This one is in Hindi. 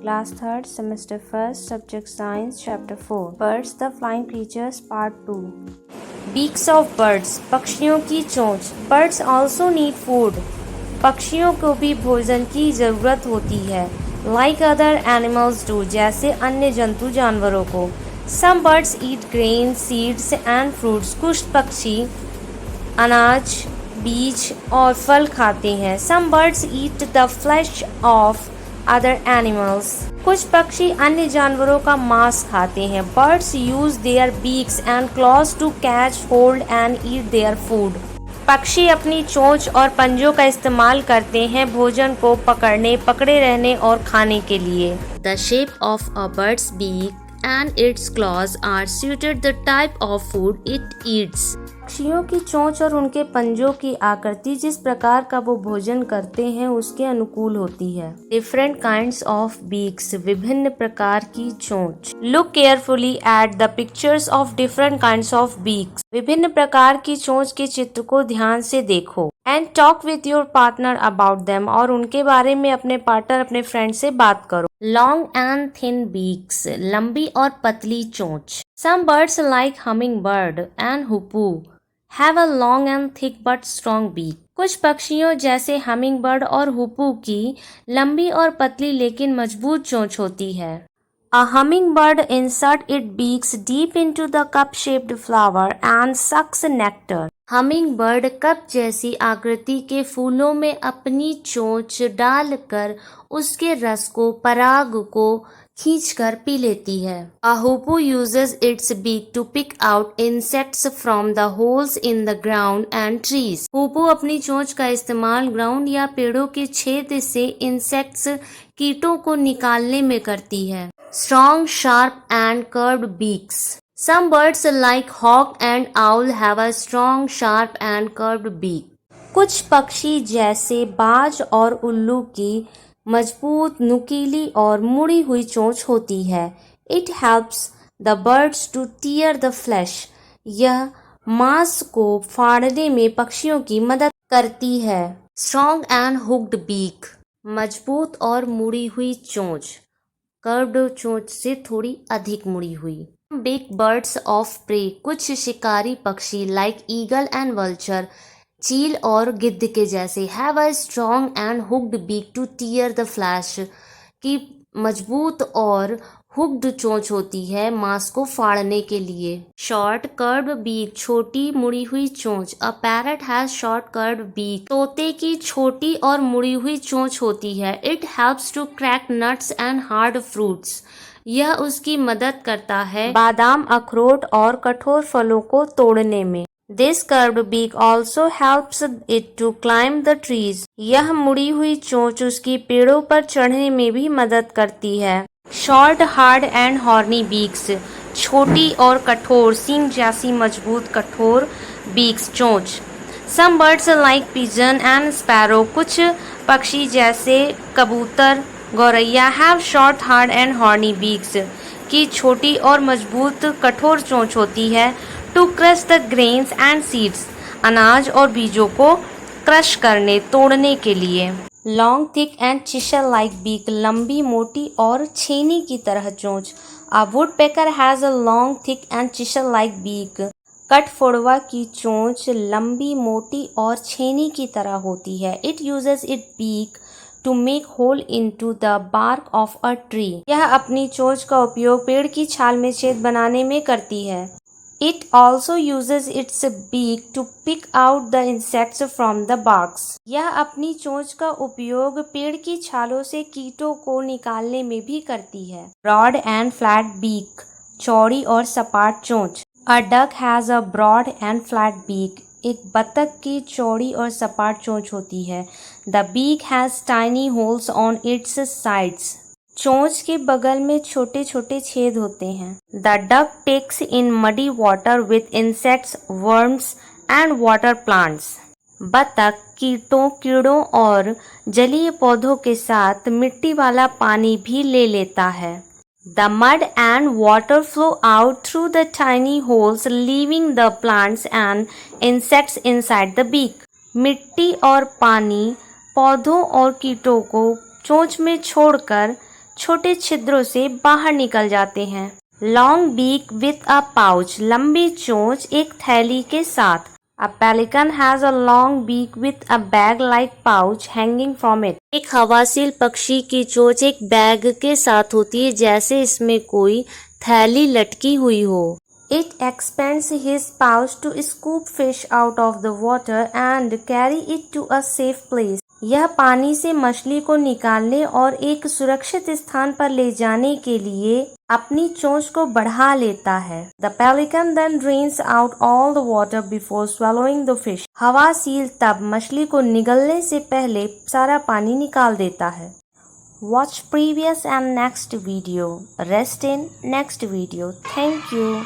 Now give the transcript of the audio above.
Class 3rd, Semester 1st, Subject Science, Chapter 4. Birds, the Flying Creatures, Part 2. Beaks of birds, पक्षियों की चोंच. Birds also need food. पक्षियों को भी भोजन की ज़रूरत होती है. Like other animals do, जैसे अन्य जंतु जानवरों को. Some birds eat grains, seeds and fruits. कुछ पक्षी अनाज, बीज और फल खाते हैं. Some birds eat the flesh of other animals. कुछ पक्षी अन्य जानवरों का मांस खाते हैं. Birds use their beaks and claws to catch, hold and eat their food. पक्षी अपनी चोंच और पंजों का इस्तेमाल करते हैं भोजन को पकड़ने, पकड़े रहने और खाने के लिए. The shape of a bird's beak and its claws are suited the type of food it eats. पक्षियों की चोंच और उनके पंजों की आकृति जिस प्रकार का वो भोजन करते हैं उसके अनुकूल होती है. Different kinds of beaks, विभिन्न प्रकार की चोंच. Look carefully at the pictures of different kinds of beaks. विभिन्न प्रकार की चोंच के चित्र को ध्यान से देखो. And talk with your partner about them. और उनके बारे में अपने पार्टनर, अपने फ्रेंड से बात करो. Long and thin beaks, लंबी और पतली चोंच. Some birds like hummingbird and hoopoe have a long and thick but strong beak. कुछ पक्षियों जैसे हमिंगबर्ड और हुपू की लंबी और पतली लेकिन मजबूत चोंच होती है. A hummingbird inserts its beaks deep into the cup-shaped flower and sucks nectar. Hummingbird cup जैसी आकृति के फूलों में अपनी चोंच डालकर उसके रस को, पराग को खींचकर पी लेती है. A hoopoe uses its beak to pick out insects from the holes in the ground and trees. hoopoe अपनी चोंच का इस्तेमाल ग्राउंड या पेड़ों के छेद से इंसेक्ट्स, कीटों को निकालने में करती है. Strong, sharp and curved beaks. Some birds like hawk and owl have a strong, sharp and curved beak. कुछ पक्षी जैसे बाज और उल्लू की मजबूत, नुकीली और मुड़ी हुई चोंच होती है. It helps the birds to tear the flesh. यह मांस को फाड़ने में पक्षियों की मदद करती है. Strong and hooked beak. मजबूत और मुड़ी हुई चोंच. कर्व्ड चोंच से थोड़ी अधिक मुड़ी हुई. Big birds of prey. कुछ शिकारी पक्षी like eagle and vulture, चील और गिद्ध के जैसे have a strong and hooked beak to tear the flesh. की मजबूत और हुक्ड चोंच होती है मांस को फाड़ने के लिए. Short curved beak, छोटी मुड़ी हुई चोंच. A parrot has short curved beak. तोते की छोटी और मुड़ी हुई चोंच होती है. It helps to crack nuts and hard fruits. यह उसकी मदद करता है बादाम, अखरोट और कठोर फलों को तोड़ने में. This curved beak also helps it to climb the trees. यह मुड़ी हुई चोंच उसकी पेड़ों पर चढ़ने में भी मदद करती है. Short, hard and horny beaks. छोटी और कठोर, सींग जैसी मजबूत कठोर beaks, चोंच. Some birds like pigeon and sparrow. कुछ पक्षी जैसे कबूतर, गौरैया have short, hard and horny beaks. की छोटी और मजबूत कठोर चोंच होती है. To crush the grains and seeds. अनाज और बीजों को क्रश करने, तोड़ने के लिए. Long, thick and chisel-like beak. लंबी, मोटी और छेनी की तरह चोंच. A woodpecker has a long, thick and chisel-like beak. कठफोड़वा की चोंच लंबी, मोटी और छेनी की तरह होती है. It uses its beak to make hole into the bark of a tree. यह अपनी चोंच का उपयोग पेड़ की छाल में छेद बनाने में करती है. It also uses its beak to pick out the insects from the barks. यह अपनी चोंच का उपयोग पेड़ की छालों से कीटों को निकालने में भी करती है. Broad and flat beak. चौड़ी और सपाट चोंच. A duck has a broad and flat beak. एक बतख की चौड़ी और सपाट चोंच होती है. The beak has tiny holes on its sides. चोंच के बगल में छोटे छोटे छेद होते हैं. The duck takes in muddy water with insects, worms and water plants. बतख कीटों, कीड़ों और जलीय पौधों के साथ मिट्टी वाला पानी भी ले लेता है. The mud and water flow out through the tiny holes, leaving the plants and insects inside the beak. मिट्टी और पानी पौधों और कीटों को चोंच में छोड़कर छोटे छिद्रों से बाहर निकल जाते हैं। Long beak with a pouch, लंबी चोंच एक थैली के साथ। A pelican has a long beak with a bag-like pouch hanging from it. एक हवासील पक्षी की चोंच एक बैग के साथ होती है जैसे इसमें कोई थैली लटकी हुई हो। It expands his pouch to scoop fish out of the water and carry it to a safe place. यह पानी से मछली को निकालने और एक सुरक्षित स्थान पर ले जाने के लिए अपनी चोंच को बढ़ा लेता है। The pelican then drains out all the water before swallowing the fish. हवासील तब मछली को निगलने से पहले सारा पानी निकाल देता है। Watch previous and next video. Rest in next video. Thank you.